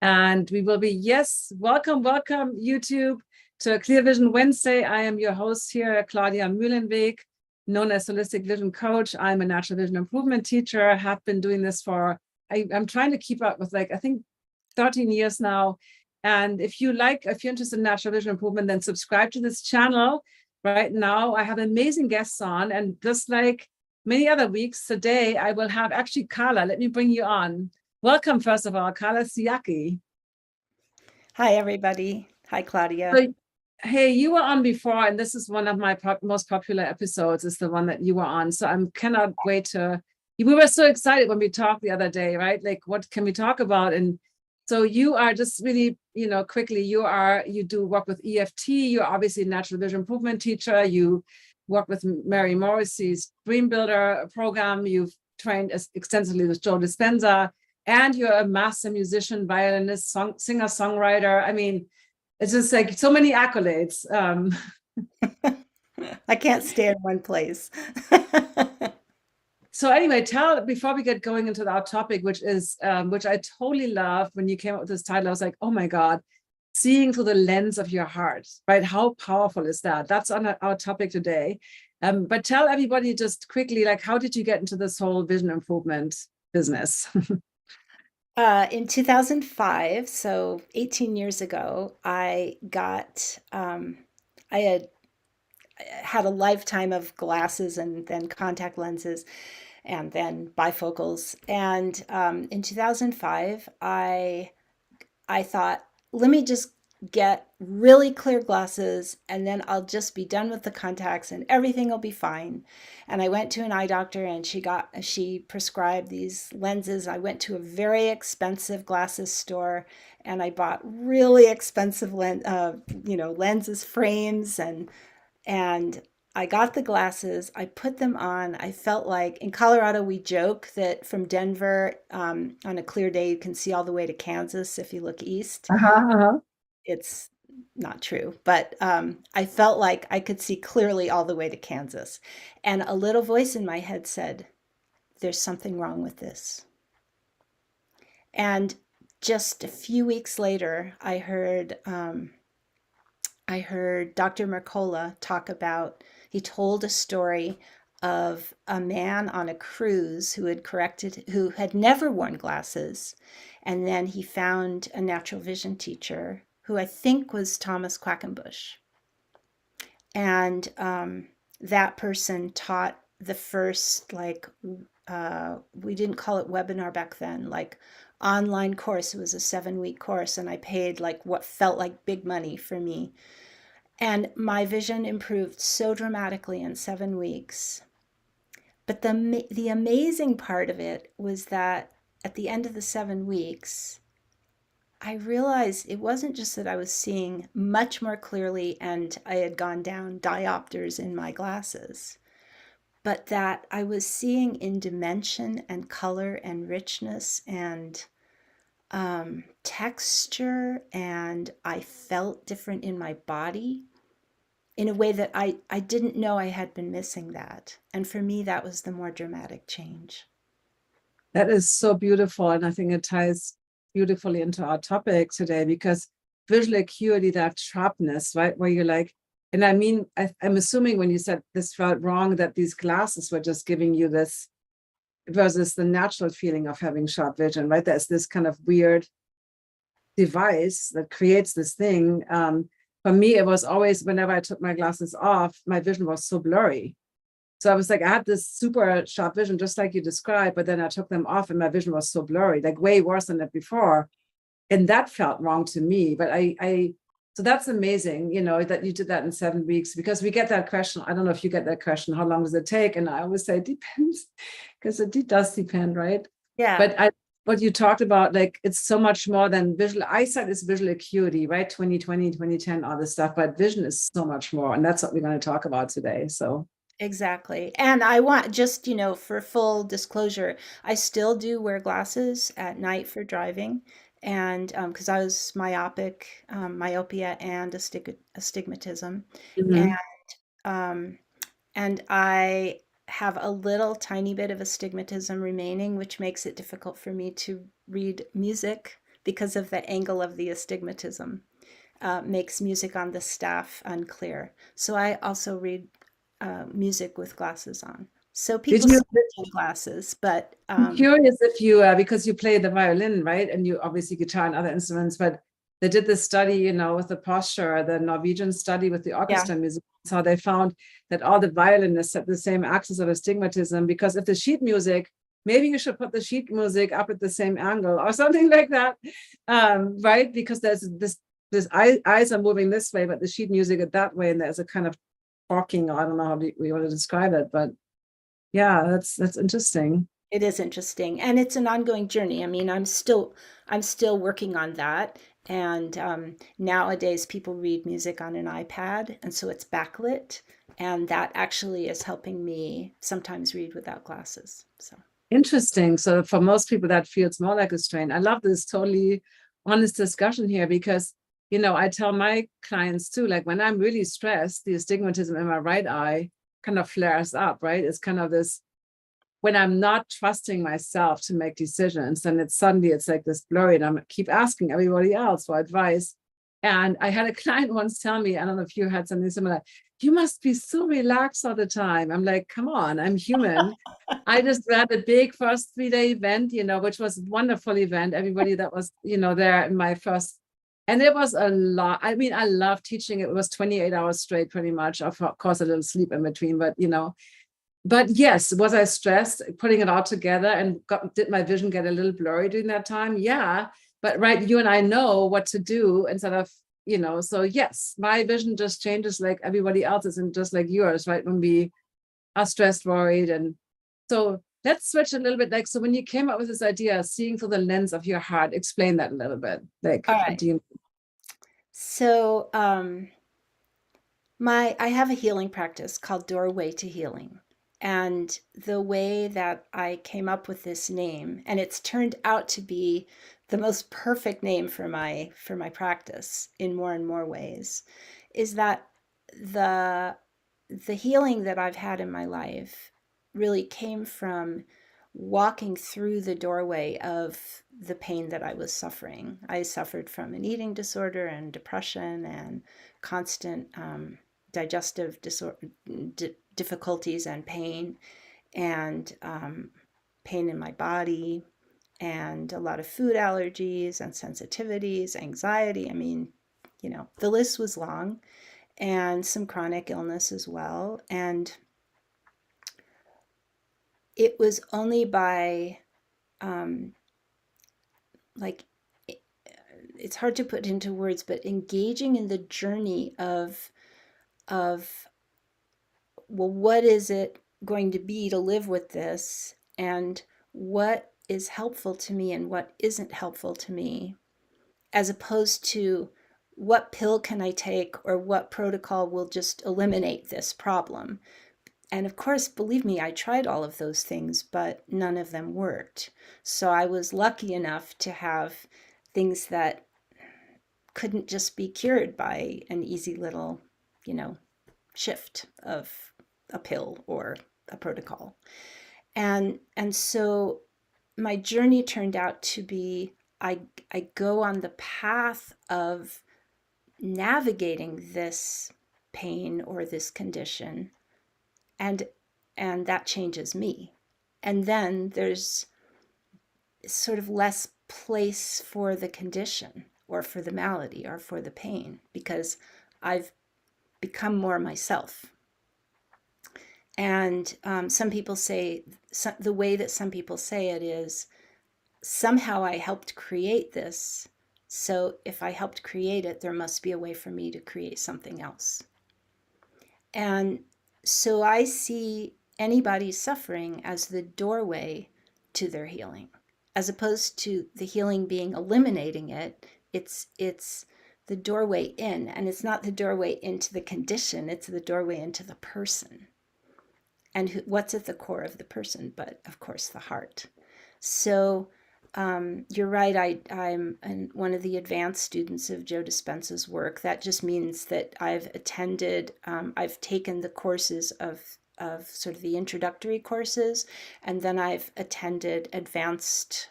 And we will be, yes, welcome YouTube to Clear Vision Wednesday. I am your host here, Claudia Mühlenweg, known as Holistic Vision Coach. I'm a natural vision improvement teacher. I have been doing this for, I'm trying to keep up with I think 13 years now. And if you're interested in natural vision improvement, then subscribe to this channel. Right now, I have amazing guests on, and just like many other weeks, today I will have actually Carla. Let me bring you on. Welcome, first of all, Carla Sciaky. Hi, everybody. Hi, Claudia. So, hey, you were on before, and this is one of my most popular episodes, is the one that you were on. So I cannot wait to, we were so excited when we talked the other day, right? Like, what can we talk about? And so you are just really, quickly, you do work with EFT. You're obviously a natural vision improvement teacher. You work with Mary Morrissey's Dream Builder program. You've trained extensively with Joe Dispenza, and you're a master musician, violinist, singer, songwriter. I mean, it's just like so many accolades. I can't stay in one place. So anyway, before we get going into our topic, which I totally love. When you came up with this title, I was like, oh my God, seeing through the lens of your heart, right? How powerful is that? That's on our topic today. But tell everybody just quickly, like, how did you get into this whole vision improvement business? In 2005, so 18 years ago, I had a lifetime of glasses and then contact lenses and then bifocals. And in 2005, I thought, let me just get really clear glasses and then I'll just be done with the contacts and everything will be fine. And I went to an eye doctor and she prescribed these lenses. I went to a very expensive glasses store and I bought really expensive lenses, frames, and I got the glasses, I put them on. I felt like in Colorado, we joke that from Denver, on a clear day, you can see all the way to Kansas if you look east. Uh-huh. It's not true, but I felt like I could see clearly all the way to Kansas. And a little voice in my head said, there's something wrong with this. And just a few weeks later, I heard Dr. Mercola talk about, he told a story of a man on a cruise who had never worn glasses. And then he found a natural vision teacher who I think was Thomas Quackenbush. And that person taught the first, we didn't call it webinar back then, like online course. It was a 7-week course, and I paid like what felt like big money for me. And my vision improved so dramatically in 7 weeks. But the amazing part of it was that at the end of the 7 weeks, I realized it wasn't just that I was seeing much more clearly and I had gone down diopters in my glasses, but that I was seeing in dimension and color and richness and texture, and I felt different in my body in a way that I didn't know I had been missing that. And for me, that was the more dramatic change. That is so beautiful. And I think it ties beautifully into our topic today, because visual acuity, that sharpness, right? Where you're like, and I mean, I'm assuming when you said this felt wrong, that these glasses were just giving you this versus the natural feeling of having sharp vision, right? There's this kind of weird device that creates this thing. For me, it was always, whenever I took my glasses off, my vision was so blurry. So I was like, I had this super sharp vision, just like you described, but then I took them off and my vision was so blurry, like way worse than that before. And that felt wrong to me. But so that's amazing, that you did that in 7 weeks, because we get that question. I don't know if you get that question, how long does it take? And I always say it depends, because it does depend, right? Yeah, But what you talked about, like, it's so much more than visual. Eyesight is visual acuity, right? 2020, 2010, all this stuff, but vision is so much more. And that's what we're going to talk about today. So exactly. And I want just, for full disclosure, I still do wear glasses at night for driving. And because I was myopic, myopia and astigmatism. And mhm. um, and I have a little tiny bit of astigmatism remaining, which makes it difficult for me to read music because of the angle of the astigmatism, makes music on the staff unclear. So I also read music with glasses on. So Did people you? see it in glasses, but I'm curious if you, because you play the violin, right? And you obviously guitar and other instruments, but they did this study, with the posture, the Norwegian study with the yeah, orchestra music. That's how they found that all the violinists have the same axis of astigmatism. Because if the sheet music, maybe you should put the sheet music up at the same angle or something like that, right? Because there's this eyes are moving this way, but the sheet music is that way, and there's a kind of talking. I don't know how we want to describe it, but yeah, that's interesting. it is interesting, and it's an ongoing journey. I mean, I'm still working on that. And nowadays, people read music on an iPad, and so it's backlit, and that actually is helping me sometimes read without glasses. So Interesting. So for most people, that feels more like a strain. I love this totally honest discussion here because, I tell my clients too, like when I'm really stressed, the astigmatism in my right eye kind of flares up, right? It's kind of this, when I'm not trusting myself to make decisions, then it's like this blurry, and I keep asking everybody else for advice. And I had a client once tell me, I don't know if you had something similar, you must be so relaxed all the time. I'm like, come on, I'm human. I just had a big first 3-day event, which was a wonderful event. Everybody that was, there in my first, and it was a lot. I mean, I love teaching. It was 28 hours straight, pretty much. Of course, a little sleep in between, but yes, was I stressed putting it all together, and did my vision get a little blurry during that time? Yeah. But right, you and I know what to do instead of, so yes, my vision just changes like everybody else's and just like yours, right? When we are stressed, worried. And so let's switch a little bit. Like, so when you came up with this idea, seeing through the lens of your heart, explain that a little bit. Like, all what right. do you? So I have a healing practice called Doorway to Healing. And the way that I came up with this name, and it's turned out to be the most perfect name for my practice in more and more ways, is that the the healing that I've had in my life really came from walking through the doorway of the pain that I was suffering. I suffered from an eating disorder and depression and constant digestive difficulties and pain, and pain in my body, and a lot of food allergies and sensitivities, anxiety. I mean, the list was long, and some chronic illness as well. And it was only by, um, like, it's hard to put into words, but engaging in the journey of well, what is it going to be to live with this, and what is helpful to me and what isn't helpful to me, as opposed to what pill can I take or what protocol will just eliminate this problem. And of course, believe me, I tried all of those things, but none of them worked. So I was lucky enough to have things that couldn't just be cured by an easy little, you know, shift of a pill or a protocol. And so my journey turned out to be, I go on the path of navigating this pain or this condition, and that changes me. And then there's sort of less place for the condition or for the malady or for the pain, because I've become more myself. And some people say, the way that some people say it is, somehow I helped create this. So if I helped create it, there must be a way for me to create something else. And so I see anybody's suffering as the doorway to their healing, as opposed to the healing being eliminating it. It's the doorway in, and it's not the doorway into the condition, it's the doorway into the person. And what's at the core of the person, but of course the heart. So you're right. I'm one of the advanced students of Joe Dispenza's work. That just means that I've taken the courses of sort of the introductory courses, and then I've attended advanced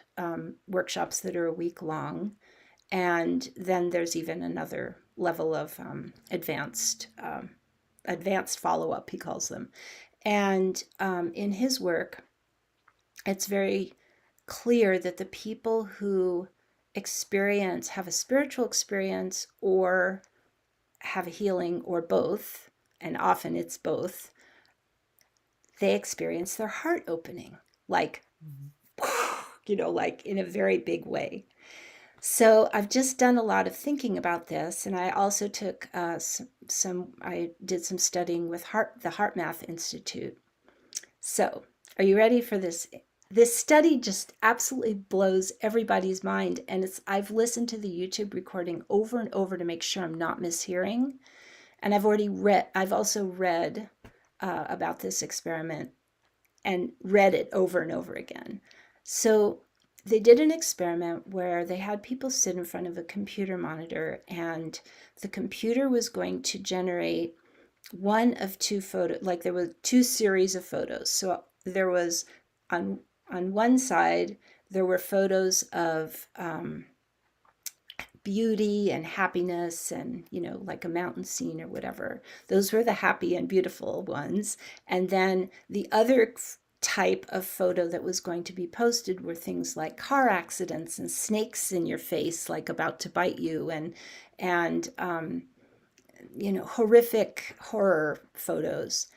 workshops that are a week long. And then there's even another level of advanced follow-up, he calls them. And in his work, it's very clear that the people who have a spiritual experience or have a healing or both, and often it's both, they experience their heart opening, like, like in a very big way. So I've just done a lot of thinking about this, and I also took I did some studying with the Heart Math Institute. So, are you ready for this? This study just absolutely blows everybody's mind, and I've listened to the YouTube recording over and over to make sure I'm not mishearing. And I've also read about this experiment and read it over and over again. So they did an experiment where they had people sit in front of a computer monitor, and the computer was going to generate one of two photos, like there were two series of photos. So there was on one side, there were photos of beauty and happiness and, like a mountain scene or whatever. Those were the happy and beautiful ones. And then the other type of photo that was going to be posted were things like car accidents and snakes in your face, like about to bite you, and horrific horror photos.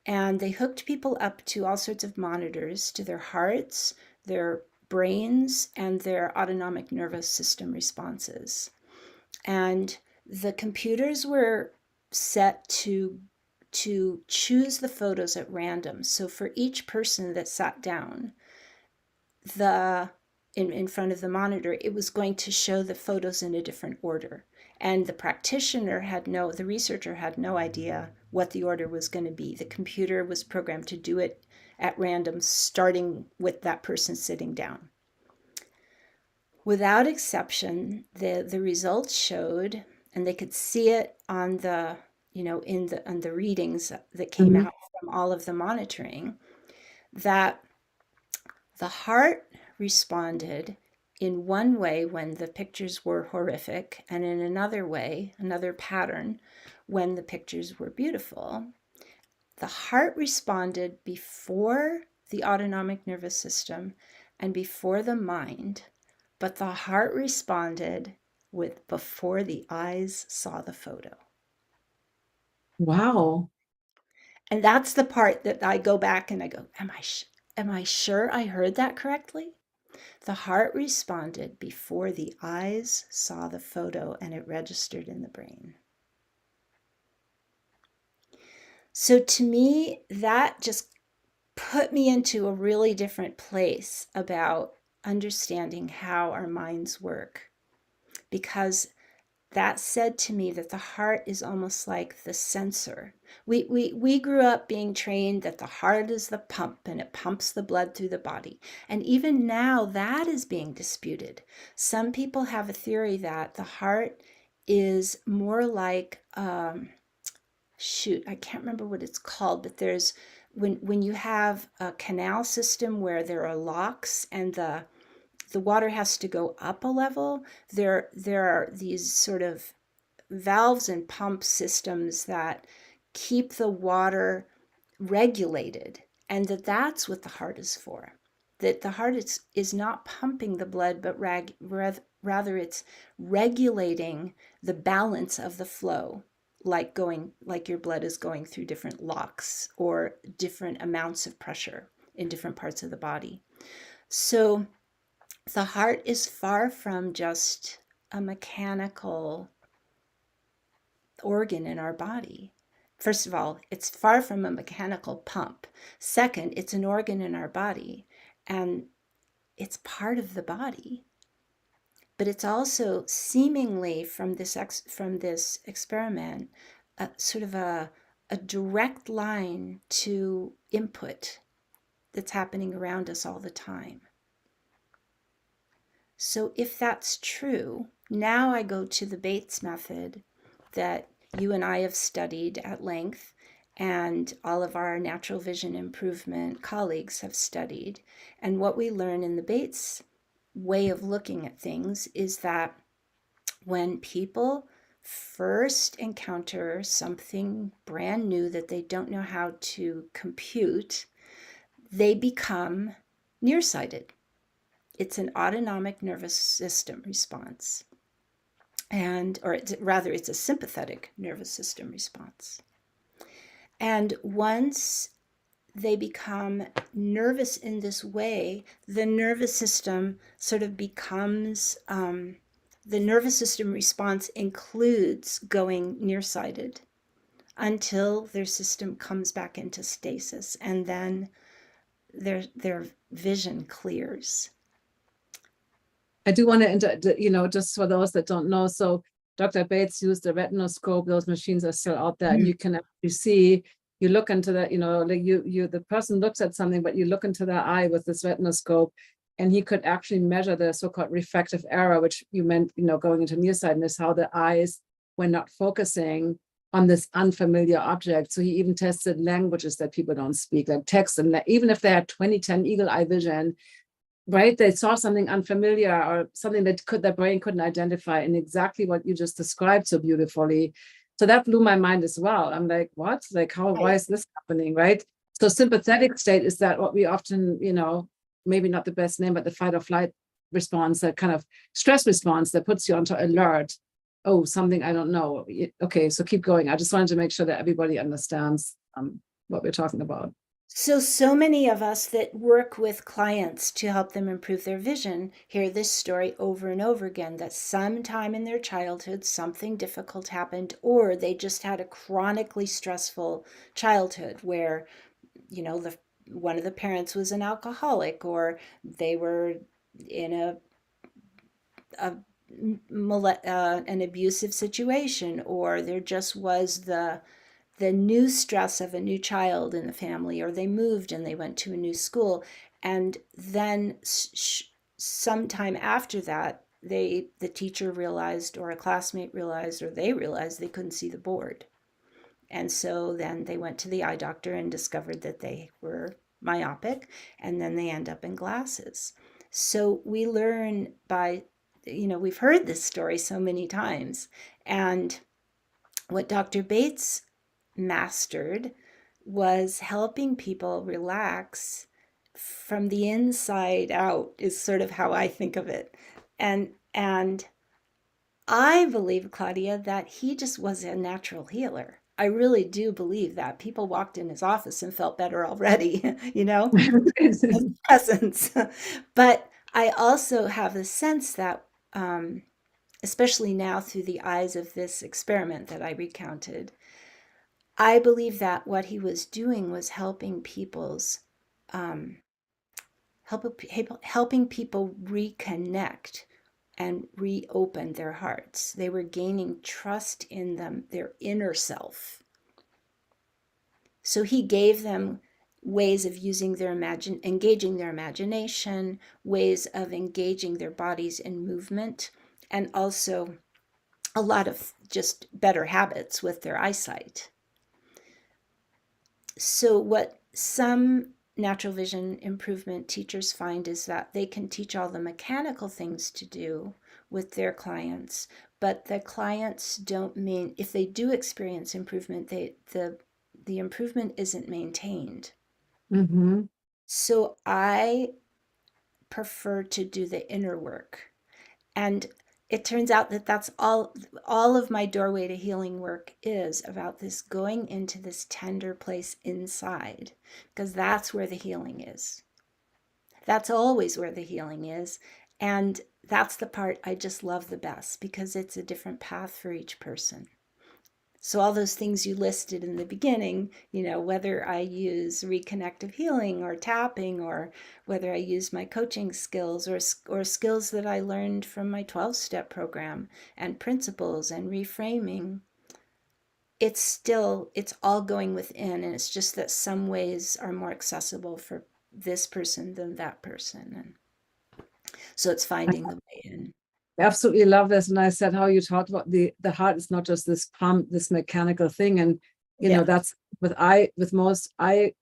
And they hooked people up to all sorts of monitors to their hearts, their brains, and their autonomic nervous system responses. And the computers were set to choose the photos at random. So for each person that sat down in front of the monitor, it was going to show the photos in a different order. And the researcher had no idea what the order was going to be. The computer was programmed to do it at random, starting with that person sitting down. Without exception, the results showed, and they could see it on the on the readings that came Mhm. out from all of the monitoring, that the heart responded in one way when the pictures were horrific, and in another way, another pattern, when the pictures were beautiful. The heart responded before the autonomic nervous system and before the mind, but the heart responded before the eyes saw the photo. Wow. And that's the part that I go back and I go, am I sure I heard that correctly? The heart responded before the eyes saw the photo and it registered in the brain. So to me, that just put me into a really different place about understanding how our minds work, because that said to me that the heart is almost like the sensor. We grew up being trained that the heart is the pump and it pumps the blood through the body. And even now that is being disputed. Some people have a theory that the heart is more like, I can't remember what it's called, but there's, when you have a canal system where there are locks and the water has to go up a level, there are these sort of valves and pump systems that keep the water regulated, and that's what the heart is for. That the heart is not pumping the blood, but rather it's regulating the balance of the flow, like your blood is going through different locks or different amounts of pressure in different parts of the body. So the heart is far from just a mechanical organ in our body. First of all, it's far from a mechanical pump. Second, it's an organ in our body, and it's part of the body. But it's also seemingly from this experiment, sort of a direct line to input that's happening around us all the time. So if that's true, now I go to the Bates method that you and I have studied at length, and all of our natural vision improvement colleagues have studied. And what we learn in the Bates way of looking at things is that when people first encounter something brand new that they don't know how to compute, they become nearsighted. It's an autonomic nervous system response. It's a sympathetic nervous system response. And once they become nervous in this way, the nervous system sort of becomes, the nervous system response includes going nearsighted until their system comes back into stasis, and then their vision clears. I do want to, just for those that don't know, so Dr. Bates used the retinoscope. Those machines are still out there, and you can actually see, you look into that, like the person looks at something, but you look into their eye with this retinoscope, and he could actually measure the so-called refractive error, which you meant, going into nearsightedness, how the eyes were not focusing on this unfamiliar object. So he even tested languages that people don't speak, like text, and even if they had 20/10 eagle eye vision, right? They saw something unfamiliar or something that their brain couldn't identify, and exactly what you just described so beautifully. So that blew my mind as well. I'm like, what? Like, why is this happening, right? So sympathetic state is that what we often, maybe not the best name, but the fight or flight response, that kind of stress response that puts you onto alert. Oh, something I don't know. Okay, so keep going. I just wanted to make sure that everybody understands what we're talking about. So many of us that work with clients to help them improve their vision hear this story over and over again, that sometime in their childhood something difficult happened, or they just had a chronically stressful childhood where, one of the parents was an alcoholic, or they were in an abusive situation, or there just was the new stress of a new child in the family, or they moved and they went to a new school. And then sometime after that, the teacher realized, or a classmate realized, or they realized they couldn't see the board. And so then they went to the eye doctor and discovered that they were myopic, and then they end up in glasses. So we learn by, we've heard this story so many times. And what Dr. Bates mastered was helping people relax from the inside out, is sort of how I think of it. And I believe, Claudia, that he just was a natural healer. I really do believe that. People walked in his office and felt better already, his presence. But I also have the sense that, especially now through the eyes of this experiment that I recounted, I believe that what he was doing was helping helping people reconnect and reopen their hearts. They were gaining trust in them, their inner self. So he gave them ways of engaging their imagination, ways of engaging their bodies in movement, and also a lot of just better habits with their eyesight. So what some natural vision improvement teachers find is that they can teach all the mechanical things to do with their clients, but the clients don't mean, if they do experience improvement, the improvement isn't maintained. Mm-hmm. So I prefer to do the inner work. And it turns out that that's all of my doorway to healing work is about, this going into this tender place inside, because that's where the healing is. That's always where the healing is. And that's the part I just love the best, because it's a different path for each person. So all those things you listed in the beginning, whether I use reconnective healing or tapping, or whether I use my coaching skills or skills that I learned from my 12-step program and principles and reframing, it's all going within, and it's just that some ways are more accessible for this person than that person. And so it's finding the way in. I absolutely love this. And I said how you talked about the heart is not just this pump, this mechanical thing. And that's with most eye,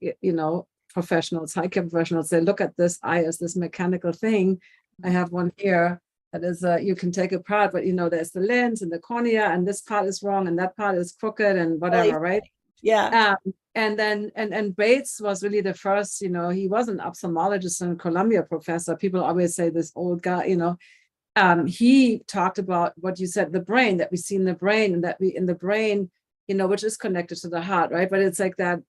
professionals, eye care professionals, they look at this eye as this mechanical thing. I have one here. That is, you can take apart, but there's the lens and the cornea, and this part is wrong, and that part is crooked, and Really whatever, right? funny. Yeah. Um, and then Bates was really the first, he was an ophthalmologist and Columbia professor. People always say this old guy, he talked about what you said, the brain, that we see in the brain, and that we in the brain, which is connected to the heart, right? But it's like that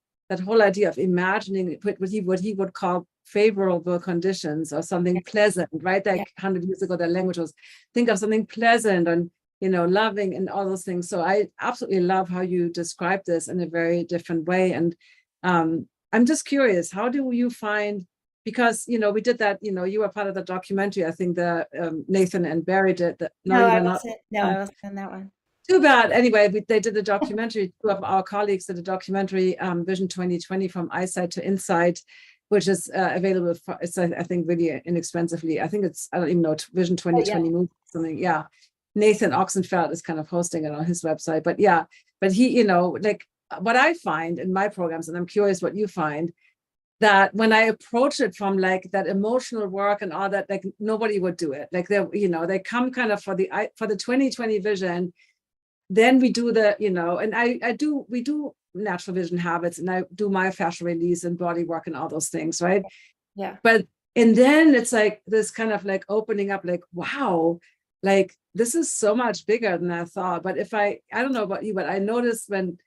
whole idea of imagining what he would call favorable conditions or something pleasant, right? Yeah. Like 100 years ago, the language was think of something pleasant and loving and all those things. So I absolutely love how you describe this in a very different way. And I'm just curious, how do you find, because we did that, you were part of the documentary. I think the Nathan and Barry did that. No, No, you I were not. wasn't. No, um, I wasn't on that one. Too bad. Anyway, they did the documentary. Two of our colleagues did a documentary, Vision 2020, from eyesight to insight, which is available for, it's, I think, really inexpensively. I think it's, I don't even know, Vision Oh, yeah. 2020 movie, something. Yeah. Nathan Oxenfeld is kind of hosting it on his website. But yeah, but he, like what I find in my programs, and I'm curious what you find, that when I approach it from like that emotional work and all that, like nobody would do it. Like they come kind of for the 2020 vision. Then we do and we do natural vision habits, and I do my fascia release and body work and all those things, right? Yeah. But and then it's like this kind of like opening up, like, wow, like this is so much bigger than I thought. But if I don't know about you, but I noticed when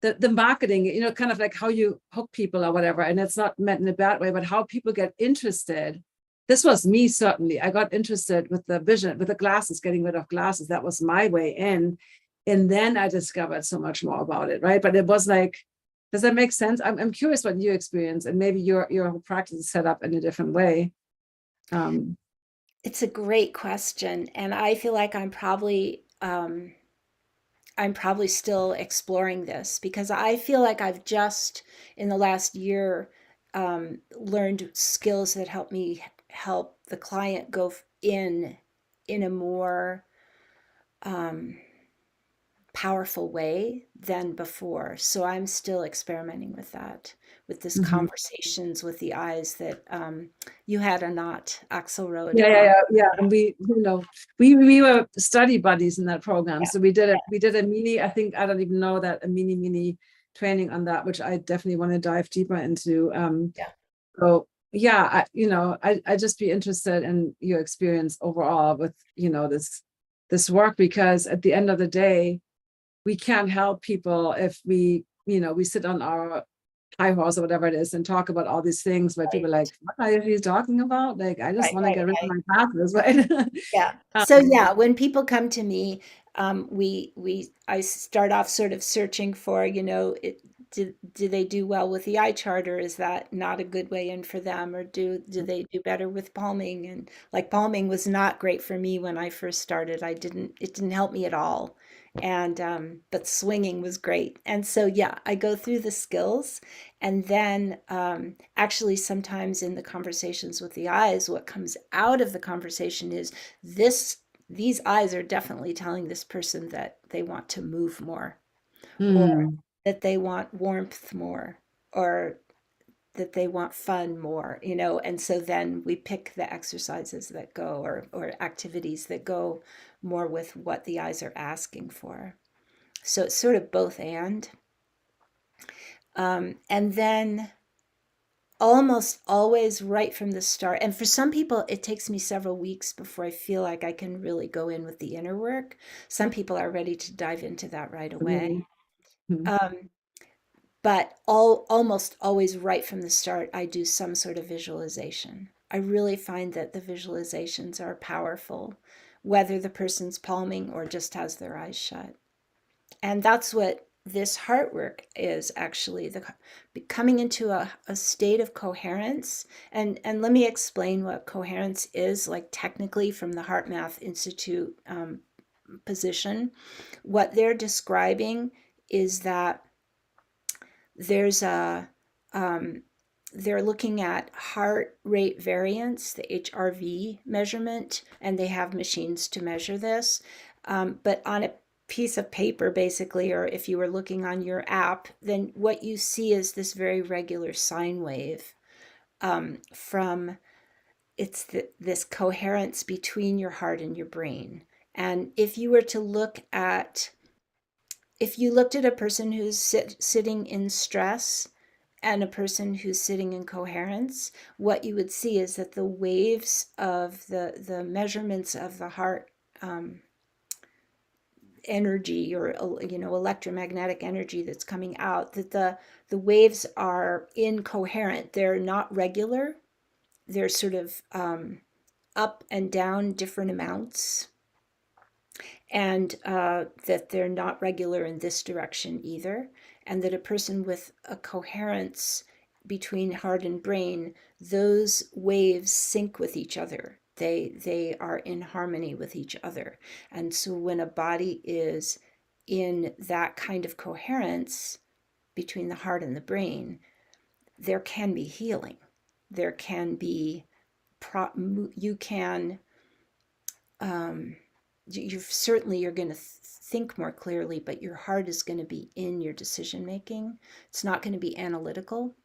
the marketing, kind of like how you hook people or whatever, and it's not meant in a bad way, but how people get interested. This was me, certainly. I got interested with the vision, with the glasses, getting rid of glasses. That was my way in. And then I discovered so much more about it, right? But it was like, does that make sense? I'm curious what you experience, and maybe your practice is set up in a different way. Um, It's a great question, and I feel like I'm probably still exploring this because I feel like I've just in the last year learned skills that help me help the client go in a more um, powerful way than before. So I'm still experimenting with that, with this mhm. conversations with the eyes that you had a not Axelrod Yeah, yeah, on. yeah, yeah. And we were study buddies in that program. Yeah, So we did a mini, I think, I don't even know that, a mini training on that, which I definitely want to dive deeper into. yeah. So yeah, I just be interested in your experience overall with, this work, because at the end of the day, we can't help people if we sit on our high horse or whatever it is and talk about all these things, but Right, people are like, what are you talking about? Like, I just right, want to right, get rid of right. my glasses, right? Yeah. So um, yeah, when people come to me, I start off sort of searching for, do they do well with the eye chart, or is that not a good way in for them, or do they do better with palming? And like palming was not great for me when I first started. It didn't help me at all. And but swinging was great. And so yeah, I go through the skills, and then actually sometimes in the conversations with the eyes, what comes out of the conversation is this these eyes are definitely telling this person that they want to move more, or hmm. that they want warmth more, or that they want fun more, and so then we pick the exercises that go, or activities that go more with what the eyes are asking for. So it's sort of both and then almost always right from the start. And for some people, it takes me several weeks before I feel like I can really go in with the inner work. Some people are ready to dive into that right away. Mhm. Um, but almost always right from the start, I do some sort of visualization. I really find that the visualizations are powerful, whether the person's palming or just has their eyes shut. And that's what this heart work is actually, the coming into a state of coherence. And let me explain what coherence is, like technically from the Heart Math Institute position. What they're describing is that there's a they're looking at heart rate variance, the HRV measurement, and they have machines to measure this. But on a piece of paper, basically, or if you were looking on your app, then what you see is this very regular sine wave from it's this coherence between your heart and your brain. And if you were to look at, if you looked at a person who's sitting in stress and a person who's sitting in coherence, what you would see is that the waves of the measurements of the heart um, energy, or electromagnetic energy that's coming out, that the waves are incoherent. They're not regular. They're sort of up and down different amounts, and that they're not regular in this direction either, and that a person with a coherence between heart and brain, those waves sync with each other. They are in harmony with each other. And so when a body is in that kind of coherence between the heart and the brain, there can be healing. There can be you can you certainly, you're going to think more clearly, but your heart is going to be in your decision making. It's not going to be analytical.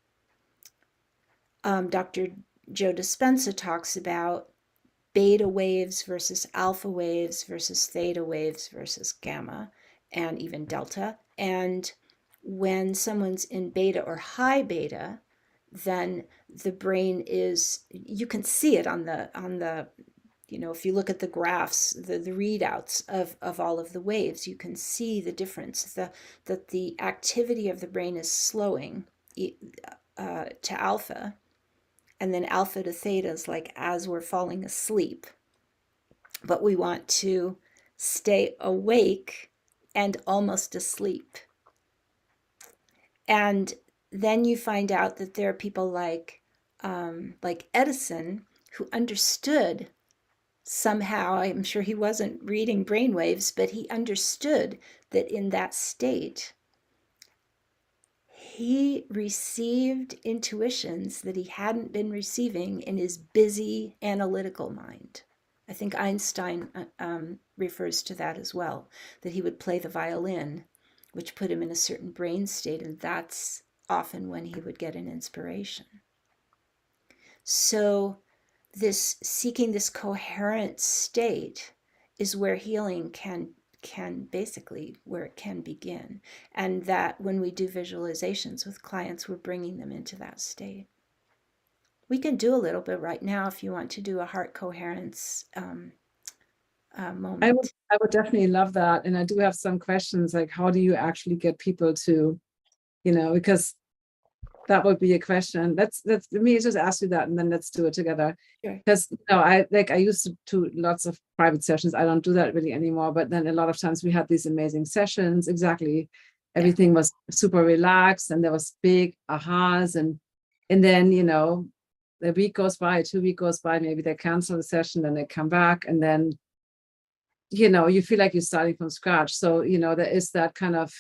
Dr. Joe Dispenza talks about beta waves versus alpha waves versus theta waves versus gamma and even delta. And when someone's in beta or high beta, then the brain is, you can see it on the if you look at the graphs, the readouts of all of the waves, you can see the difference, that the activity of the brain is slowing to alpha, and then alpha to theta is like as we're falling asleep. But we want to stay awake and almost asleep. And then you find out that there are people like Edison, who understood somehow, I'm sure he wasn't reading brainwaves, but he understood that in that state, he received intuitions that he hadn't been receiving in his busy analytical mind. I think Einstein refers to that as well, that he would play the violin, which put him in a certain brain state, and that's often when he would get an inspiration. So this seeking this coherent state is where healing can basically, where it can begin. And that when we do visualizations with clients, we're bringing them into that state. We can do a little bit right now if you want to do a heart coherence moment. I would definitely love that. And I do have some questions, like how do you actually get people to, because that would be a question. Let's let me just ask you that, and then let's do it together. Sure. Because I used to do lots of private sessions. I don't do that really anymore. But then a lot of times we had these amazing sessions. Exactly, Yeah. everything was super relaxed, and there was big ahas, and then a week goes by, 2 weeks goes by, maybe they cancel the session, then they come back, and then you feel like you're starting from scratch. So there is that kind of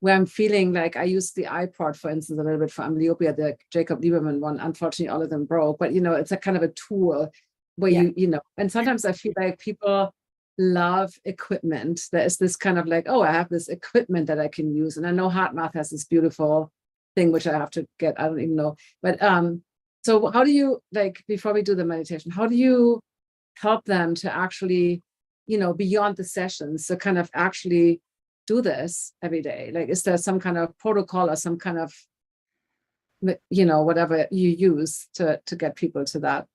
where I'm feeling like I use the iPod, for instance, a little bit for amblyopia, the Jacob Lieberman one. Unfortunately, all of them broke, but it's a kind of a tool where Yeah. and sometimes I feel like people love equipment. There is this kind of like, oh, I have this equipment that I can use. And I know HeartMath has this beautiful thing, which I have to get, I don't even know. But so how do you, like, before we do the meditation, how do you help them to actually, beyond the sessions, to kind of actually do this every day? Like, is there some kind of protocol or some kind of whatever you use to get people to that?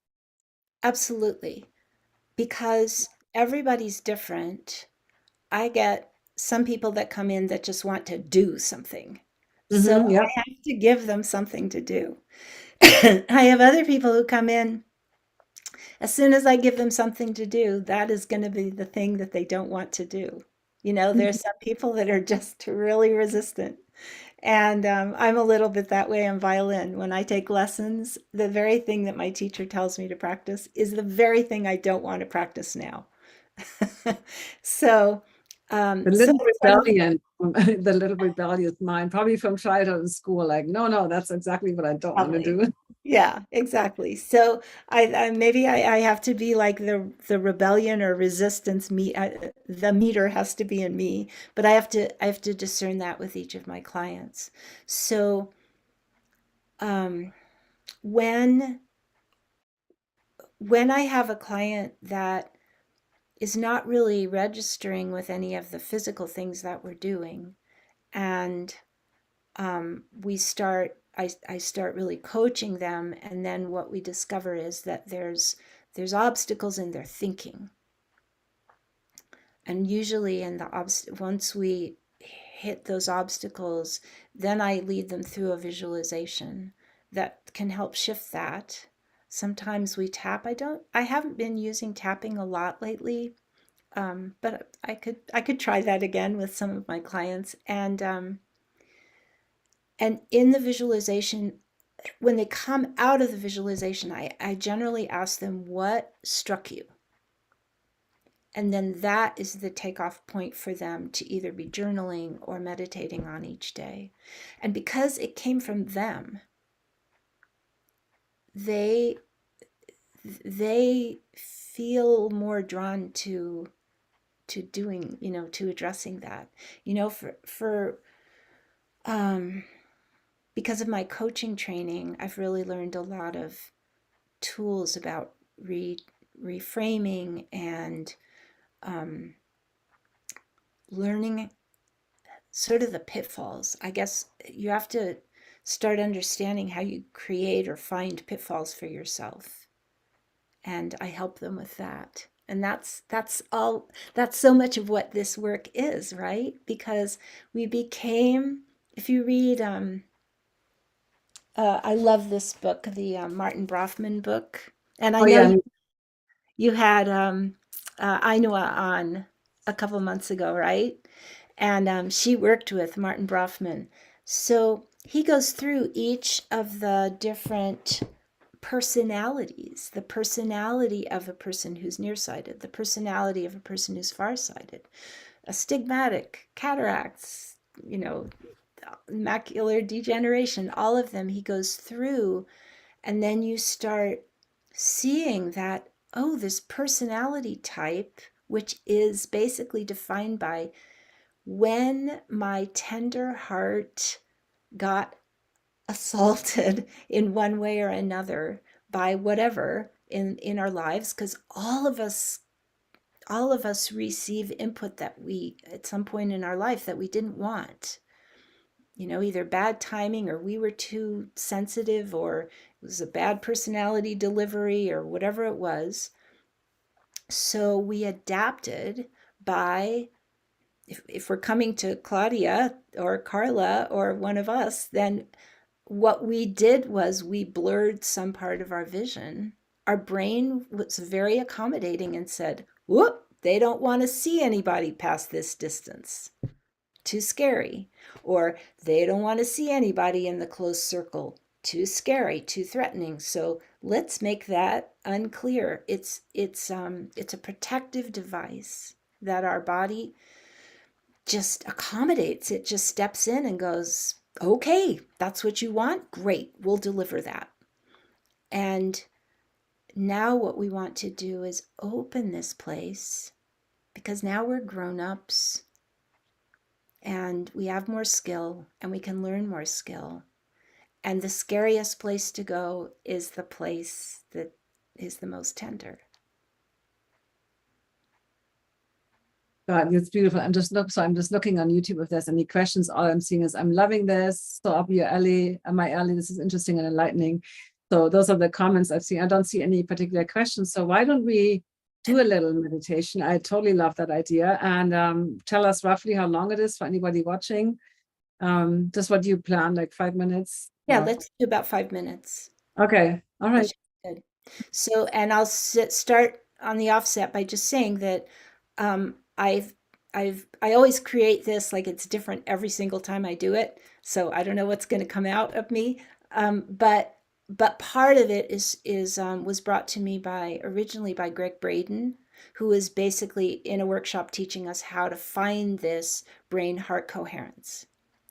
Absolutely. Because everybody's different. I get some people that come in that just want to do something. So Yeah. I have to give them something to do. I have other people who come in, as soon as I give them something to do, that is going to be the thing that they don't want to do. There's some people that are just really resistant. And I'm a little bit that way on violin. When I take lessons, the very thing that my teacher tells me to practice is the very thing I don't want to practice now. So, The so little it's one of the, rebellion, the little rebellious mind, probably from childhood in school, like, no, that's exactly what I don't want to probably, do. yeah, exactly. So I have to be like the rebellion or resistance. The meter has to be in me, but I have to discern that with each of my clients. So um, when when I have a client that is not really registering with any of the physical things that we're doing, and I start really coaching them, and then what we discover is that there's obstacles in their thinking. And usually once we hit those obstacles, then I lead them through a visualization that can help shift that. Sometimes we tap. I haven't been using tapping a lot lately, but I could try that again with some of my clients. And in the visualization, when they come out of the visualization, I generally ask them, what struck you? And then that is the takeoff point for them to either be journaling or meditating on each day. And because it came from them, they they feel more drawn to doing, to addressing that. For because of my coaching training, I've really learned a lot of tools about reframing and learning sort of the pitfalls. I guess you have to start understanding how you create or find pitfalls for yourself. And I help them with that. And that's so much of what this work is, right? Because we became, if you read, I love this book, the Martin Brofman book. And I Oh know yeah, you had Ainhoa on a couple months ago, right? And she worked with Martin Brofman. So he goes through each of the different personalities, the personality of a person who's nearsighted, the personality of a person who's farsighted, astigmatic, cataracts, macular degeneration, all of them he goes through. And then you start seeing that, oh, this personality type, which is basically defined by when my tender heart got assaulted in one way or another by whatever in our lives, because all of us receive input that we at some point in our life that we didn't want, either bad timing, or we were too sensitive, or it was a bad personality delivery, or whatever it was. So we adapted by, if we're coming to Claudia or Carla or one of us, then what we did was we blurred some part of our vision. Our brain was very accommodating and said, whoop, they don't want to see anybody past this distance. Too scary. Or they don't want to see anybody in the close circle. Too scary, too threatening. So let's make that unclear. It's a protective device that our body just accommodates. It just steps in and goes, okay, that's what you want? Great, we'll deliver that. And now what we want to do is open this place, because now we're grown-ups and we have more skill and we can learn more skill. And the scariest place to go is the place that is the most tender. God, it's beautiful. I'm just looking on YouTube if there's any questions. All I'm seeing is I'm loving this. So up your alley, my alley. This is interesting and enlightening. So those are the comments I've seen. I don't see any particular questions. So why don't we do a little meditation? I totally love that idea. And tell us roughly how long it is for anybody watching. Just what you plan, like 5 minutes? Yeah, Or- let's do about 5 minutes. Okay. All That right. should be good. So, and I'll start on the offset by just saying that I always create this like it's different every single time I do it. So I don't know what's going to come out of me. But part of it was brought to me originally by Greg Braden, who was basically in a workshop teaching us how to find this brain heart coherence.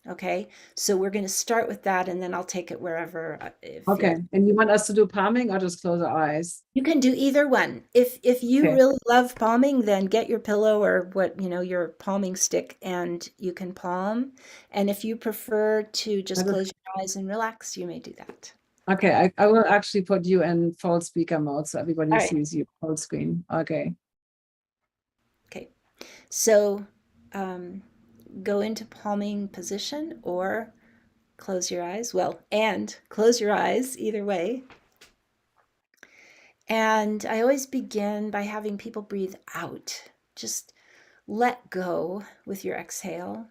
Okay, so we're going to start with that, and then I'll take it wherever it Okay. feels. And you want us to do palming or just close our eyes? You can do either one. If you Okay. really love palming, then get your pillow or your palming stick, and you can palm. And if you prefer to just That is close your eyes and relax, you may do that. Okay, I will actually put you in full speaker mode so everybody All right. sees you full screen. Okay. Okay. So go into palming position or close your eyes. Well, and close your eyes either way. And I always begin by having people breathe out. Just let go with your exhale.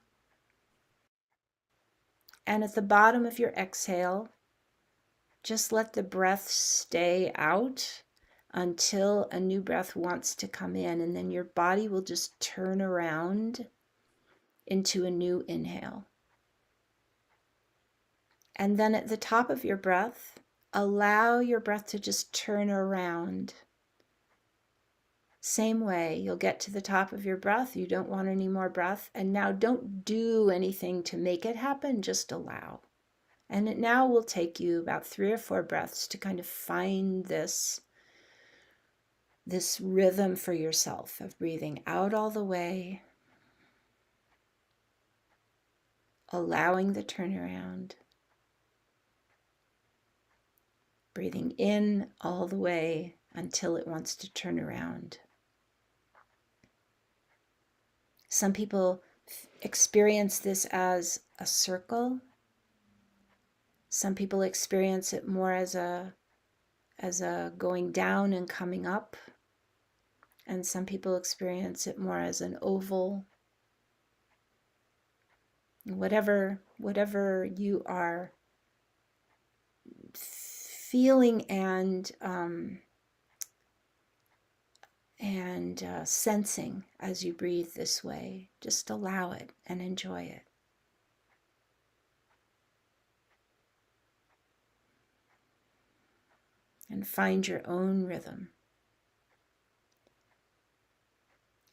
And at the bottom of your exhale, just let the breath stay out until a new breath wants to come in. And then your body will just turn around into a new inhale. And then at the top of your breath, allow your breath to just turn around. Same way, you'll get to the top of your breath. You don't want any more breath. And now don't do anything to make it happen, just allow. And it now will take you about 3 or 4 breaths to kind of find this rhythm for yourself of breathing out all the way, allowing the turnaround, breathing in all the way until it wants to turn around. Some people experience this as a circle. Some people experience it more as a going down and coming up. And some people experience it more as an oval. Whatever you are feeling and sensing as you breathe this way, just allow it and enjoy it. And find your own rhythm.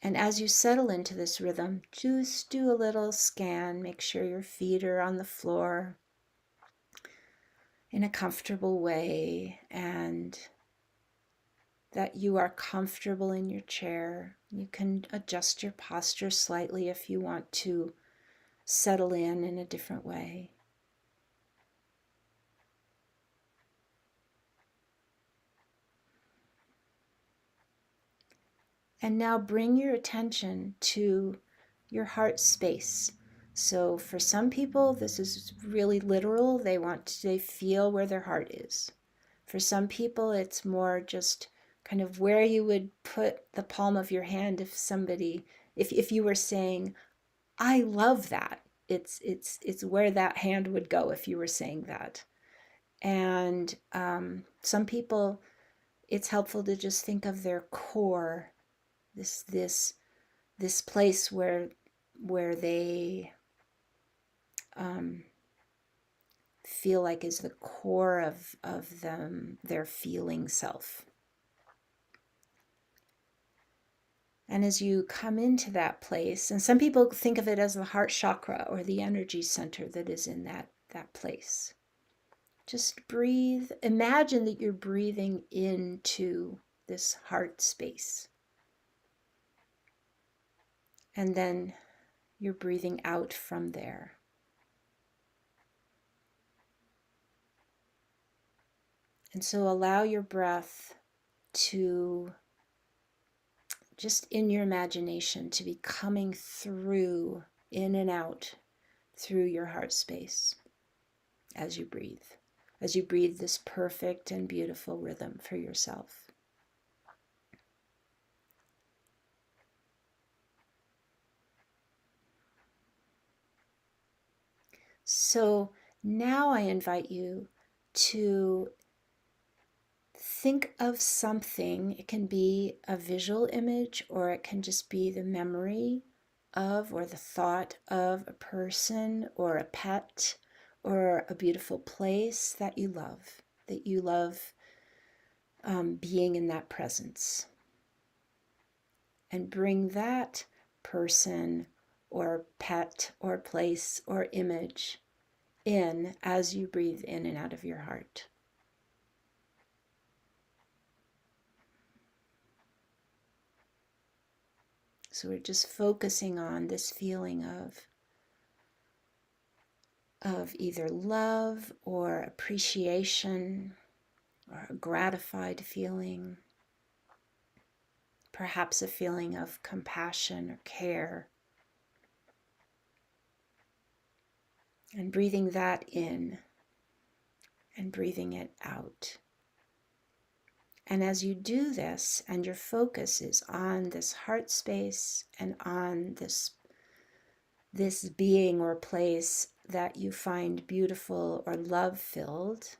And as you settle into this rhythm, just do a little scan. Make sure your feet are on the floor in a comfortable way and that you are comfortable in your chair. You can adjust your posture slightly if you want to settle in a different way. And now bring your attention to your heart space. So for some people, this is really literal. They feel where their heart is. For some people, it's more just kind of where you would put the palm of your hand if you were saying, I love that. It's where that hand would go if you were saying that. And some people, it's helpful to just think of their core, this place where they feel like is the core of them, their feeling self. And as you come into that place, and some people think of it as the heart chakra or the energy center that is in that place. Just breathe. Imagine that you're breathing into this heart space. And then you're breathing out from there. And so allow your breath to, just in your imagination, to be coming through, in and out, through your heart space as you breathe. As you breathe this perfect and beautiful rhythm for yourself. So now I invite you to think of something. It can be a visual image, or it can just be the memory of or the thought of a person or a pet or a beautiful place that you love being in that presence. And bring that person or pet or place or image in as you breathe in and out of your heart. So we're just focusing on this feeling of of either love or appreciation or a gratified feeling, perhaps a feeling of compassion or care. And breathing that in and breathing it out. And as you do this, and your focus is on this heart space and on this being or place that you find beautiful or love-filled,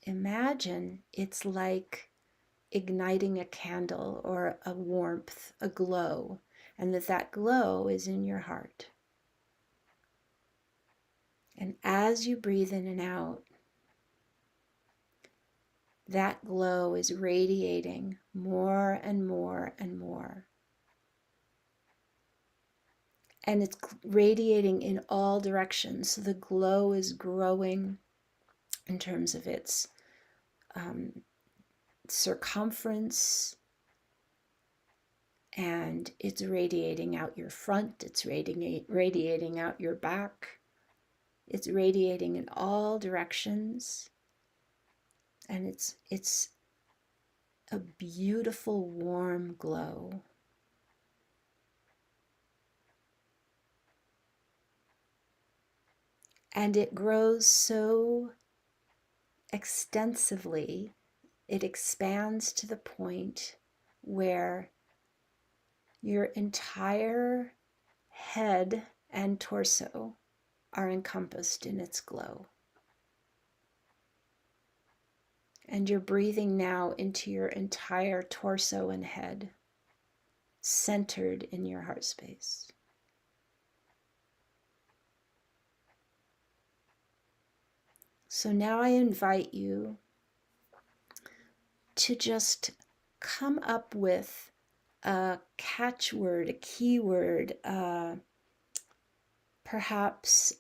imagine it's like igniting a candle or a warmth, a glow, and that glow is in your heart. And as you breathe in and out, that glow is radiating more and more and more. And it's radiating in all directions. So the glow is growing in terms of its circumference, and it's radiating out your front, it's radiating out your back, it's radiating in all directions. And it's a beautiful warm glow. And it grows so extensively, it expands to the point where your entire head and torso are encompassed in its glow. And you're breathing now into your entire torso and head, centered in your heart space. So now I invite you to just come up with a catchword, a keyword, perhaps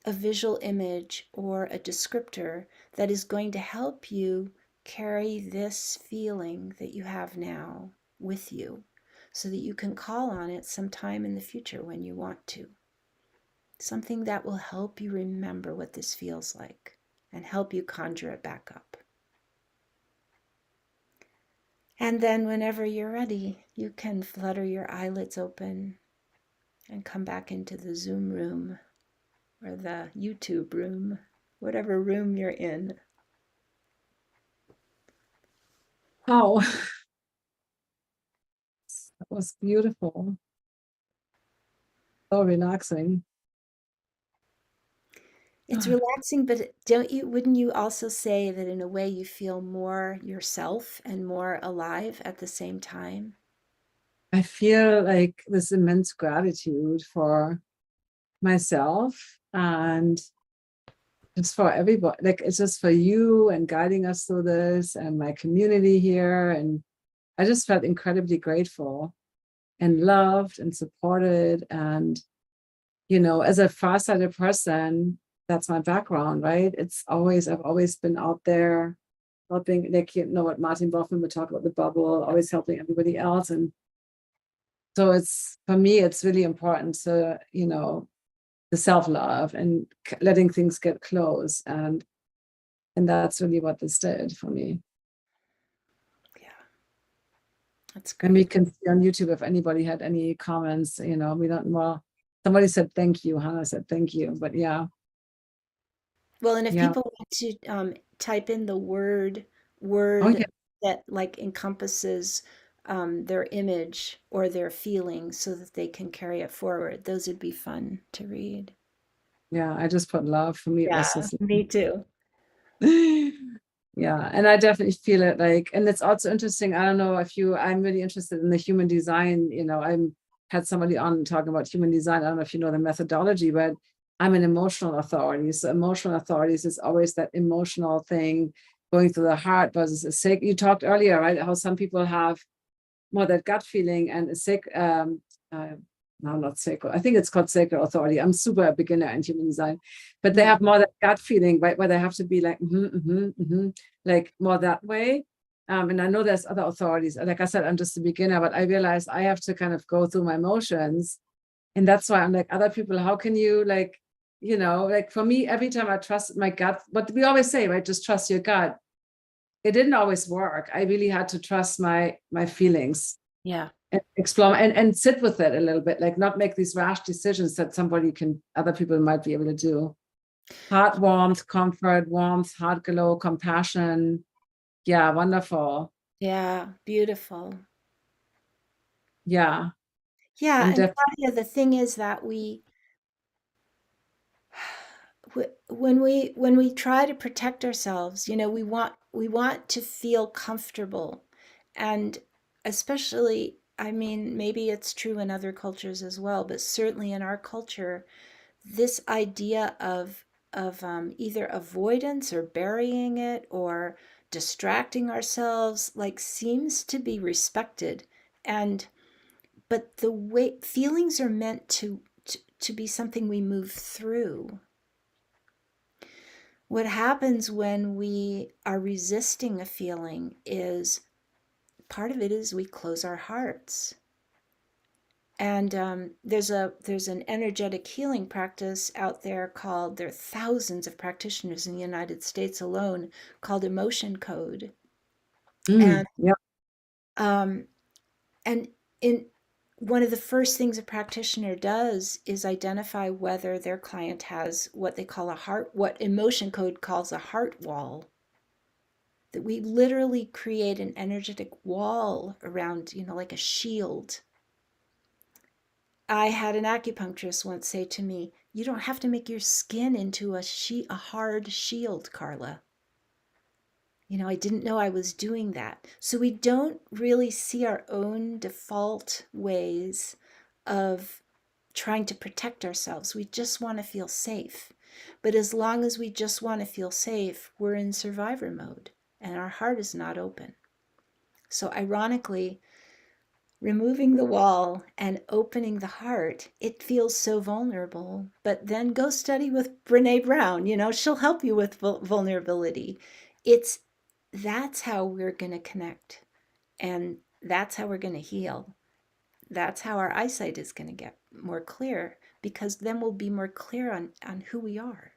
a visual image or a descriptor that is going to help you carry this feeling that you have now with you so that you can call on it sometime in the future when you want to. Something that will help you remember what this feels like and help you conjure it back up. And then whenever you're ready, you can flutter your eyelids open and come back into the Zoom room or the YouTube room, whatever room you're in. Oh, that was beautiful. So relaxing. It's relaxing, but wouldn't you also say that in a way you feel more yourself and more alive at the same time? I feel like this immense gratitude for myself and it's for everybody. Like it's just for you and guiding us through this and my community here. And I just felt incredibly grateful and loved and supported. And, you know, as a farsighted person, that's my background, right? I've always been out there helping, like, you know what Martin Boffman would talk about, the bubble, always helping everybody else. And so for me, it's really important to, you know, the self-love and letting things get close. And that's really what this did for me. Yeah, that's And we great. can see on YouTube if anybody had any comments, you know, we don't, well, somebody said thank you, Hannah said thank you, but yeah. Well, and if Yeah. people want to type in the word Oh yeah. that like encompasses their image or their feeling so that they can carry it forward, those would be fun to read. Yeah. I just put love. For me, it Yeah, was just me too. yeah. And I definitely feel it like, and it's also interesting. I don't know if I'm really interested in the human design, you know, had somebody on talking about human design. I don't know if you know the methodology, but I'm an emotional authority. So emotional authorities is always that emotional thing going through the heart versus a sick. You talked earlier, right? How some people have more that gut feeling and a sick, no, not sacral. I think it's called sacral authority. I'm super a beginner in human design, but they have more that gut feeling, right? Where they have to be like, like more that way. And I know there's other authorities. Like I said, I'm just a beginner, but I realized I have to kind of go through my emotions. And that's why I'm like, other people, how can you like like for me, every time I trusted my gut, what we always say, right? Just trust your gut. It didn't always work. I really had to trust my feelings Yeah. and explore and sit with it a little bit, like not make these rash decisions that other people might be able to do. Heart warmth, comfort, warmth, heart glow, compassion. Yeah, wonderful. Yeah. Beautiful. Yeah, Yeah. and And Claudia, the thing is that when we try to protect ourselves, we want to feel comfortable. And especially, I mean, maybe it's true in other cultures as well, but certainly in our culture, this idea of either avoidance or burying it or distracting ourselves like seems to be respected. And but the way feelings are meant to be something we move through. What happens when we are resisting a feeling is part of it is we close our hearts. And there's an energetic healing practice out there there are thousands of practitioners in the United States alone called emotion code. And yeah. um, and in one of the first things a practitioner does is identify whether their client has what they call what emotion code calls a heart wall. That we literally create an energetic wall around, like a shield. I had an acupuncturist once say to me, "You don't have to make your skin into a hard shield, Carla." I didn't know I was doing that. So we don't really see our own default ways of trying to protect ourselves. We just want to feel safe. But as long as we just want to feel safe, we're in survivor mode and our heart is not open. So ironically, removing the wall and opening the heart, it feels so vulnerable. But then go study with Brene Brown. She'll help you with vulnerability. It's That's how we're going to connect, and that's how we're going to heal. That's how our eyesight is going to get more clear, because then we'll be more clear on who we are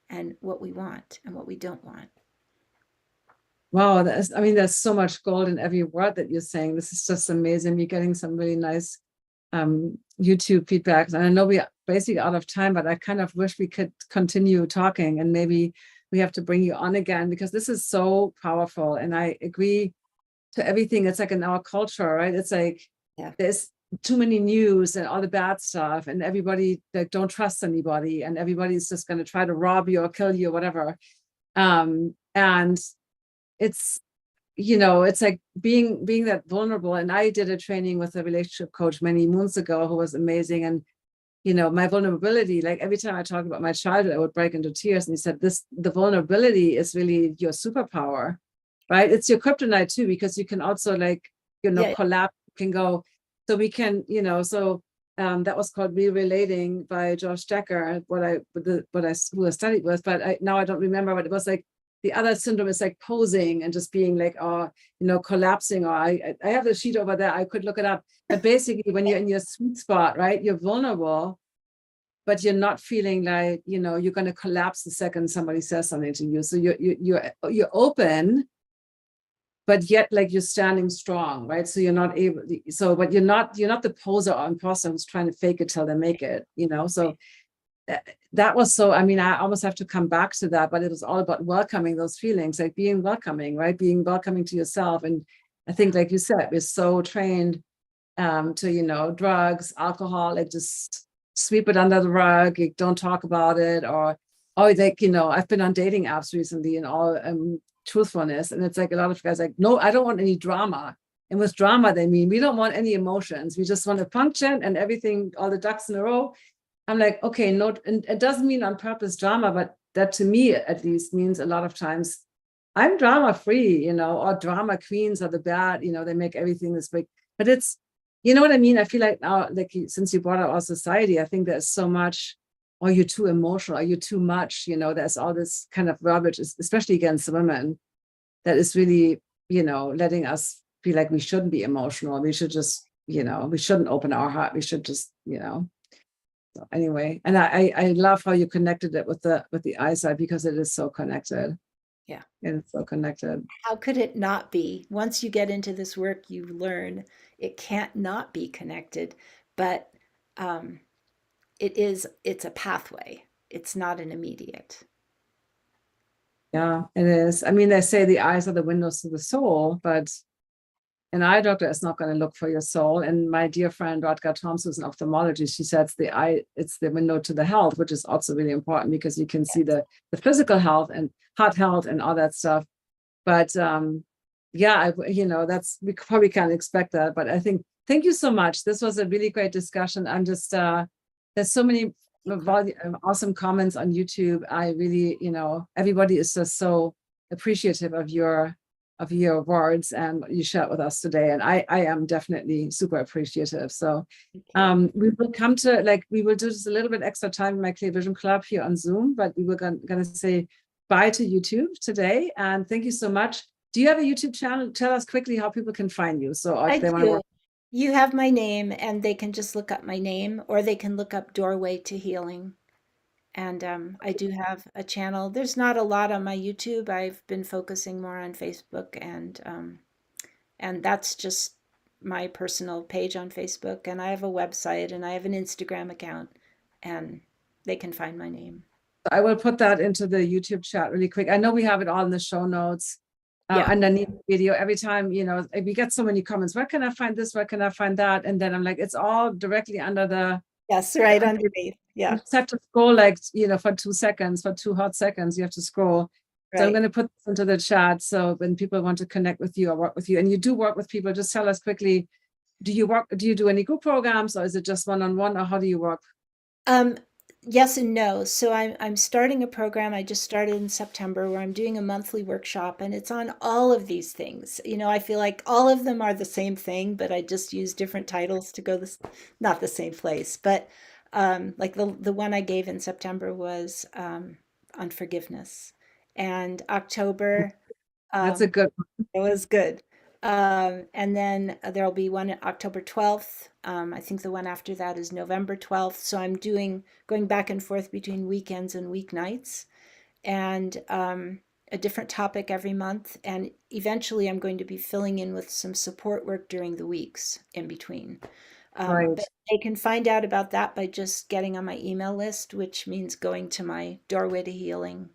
and what we want and what we don't want. Wow, there's so much gold in every word that you're saying. This is just amazing. You're getting some really nice YouTube feedbacks. And I know we're basically out of time, but I kind of wish we could continue talking, and maybe we have to bring you on again, because this is so powerful. And I agree to everything. It's like in our culture, right? It's like Yeah. there's too many news and all the bad stuff, and everybody like don't trust anybody, and everybody's just going to try to rob you or kill you or whatever. And it's it's like being that vulnerable. And I did a training with a relationship coach many moons ago who was amazing. And my vulnerability, like every time I talk about my childhood, I would break into tears. And he said, the vulnerability is really your superpower, right? It's your kryptonite too, because you can also Yeah. collapse, can go. So we can, that was called Re-Relating by Josh Decker, who I studied with, but now I don't remember, but it was like the other syndrome is like posing and just being like, collapsing. Or I have the sheet over there. I could look it up. But basically, when you're in your sweet spot, right, you're vulnerable, but you're not feeling like, you're going to collapse the second somebody says something to you. So you're open, but yet like you're standing strong, right? So you're not able. But you're not the poser or imposter who's trying to fake it till they make it. So that was so, I almost have to come back to that, but it was all about welcoming those feelings, like being welcoming, right? Being welcoming to yourself. And I think, like you said, we're so trained to, drugs, alcohol, like just sweep it under the rug, like, don't talk about it. Or I've been on dating apps recently, in all truthfulness. And it's like a lot of guys like, no, I don't want any drama. And with drama, they mean we don't want any emotions. We just want to function and everything, all the ducks in a row. I'm like, okay, no, and it doesn't mean on purpose drama, but that to me at least means a lot of times I'm drama free, or drama queens are the bad, they make everything this big. But it's, you know what I mean? I feel like now, like since you brought up our society, I think there's so much, are you too emotional? Are you too much? There's all this kind of rubbish, especially against women, that is really, letting us feel like we shouldn't be emotional. We should just, we shouldn't open our heart. We should just, So anyway, and I love how you connected it with the eyesight, because it is so connected. Yeah. And it's so connected. How could it not be? Once you get into this work, you learn it can't not be connected, but um, it's a pathway. It's not an immediate. Yeah, it is. I mean, they say the eyes are the windows to the soul, but an eye doctor is not going to look for your soul. And my dear friend Rodka Thompson, who's an ophthalmologist, she says the eye, it's the window to the health, which is also really important, because you can see the physical health and heart health and all that stuff. But yeah, that's, we probably can't expect that. But I think, thank you so much. This was a really great discussion. I'm just, there's so many awesome comments on YouTube. I really, everybody is just so appreciative of your words and what you shared with us today. And I am definitely super appreciative. So we will come to, we will do just a little bit extra time in my Clear Vision Club here on Zoom, but we were going to say bye to YouTube today. And thank you so much. Do you have a YouTube channel? Tell us quickly how people can find you. So if they want to work. You have my name, and they can just look up my name, or they can look up Doorway to Healing. And I do have a channel. There's not a lot on my YouTube. I've been focusing more on Facebook, and that's just my personal page on Facebook. And I have a website, and I have an Instagram account, and they can find my name. I will put that into the YouTube chat really quick. I know we have it all in the show notes. Underneath the video. Every time, we get so many comments, where can I find this? Where can I find that? And then I'm like, it's all directly under the. Yes, right underneath. Yeah. You just have to scroll for 2 seconds, for 2 hot seconds, you have to scroll. Right. So I'm going to put this into the chat. So when people want to connect with you or work with you, and you do work with people, just tell us quickly, do you do any group programs, or is it just one-on-one, or how do you work? Yes and no. So I'm starting a program. I just started in September, where I'm doing a monthly workshop, and it's on all of these things. I feel like all of them are the same thing, but I just use different titles to go not the same place. But like the one I gave in September was on forgiveness, and October. That's a good one. It was good. And then there'll be one October 12th. I think the one after that is November 12th. So I'm going back and forth between weekends and weeknights, and a different topic every month. And eventually I'm going to be filling in with some support work during the weeks in between. Right. But they can find out about that by just getting on my email list, which means going to my Doorway to Healing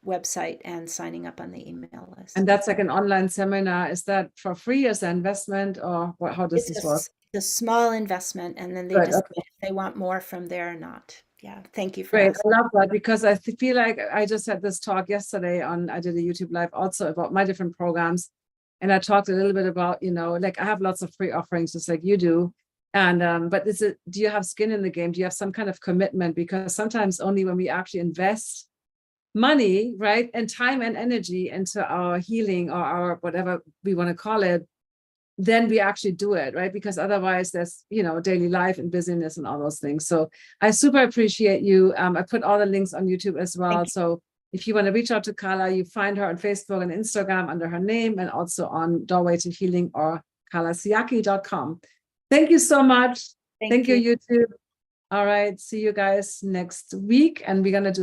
website and signing up on the email list. And that's like an online seminar. Is that for free as an investment, or how does this work? The small investment, and then they decide if they want more from there or not. Yeah, thank you for asking. I love that, because I feel like I just had this talk yesterday I did a YouTube live also about my different programs, and I talked a little bit about, I have lots of free offerings just like you do. And but do you have skin in the game? Do you have some kind of commitment? Because sometimes only when we actually invest money, right, and time and energy into our healing, or our whatever we want to call it, then we actually do it, right? Because otherwise there's daily life and busyness and all those things. So I super appreciate you. I put all the links on YouTube as well. So if you want to reach out to Carla, you find her on Facebook and Instagram under her name, and also on Doorway to Healing or carlasciaky.com. Thank you so much. Thank you, YouTube. All right, see you guys next week, and we're going to do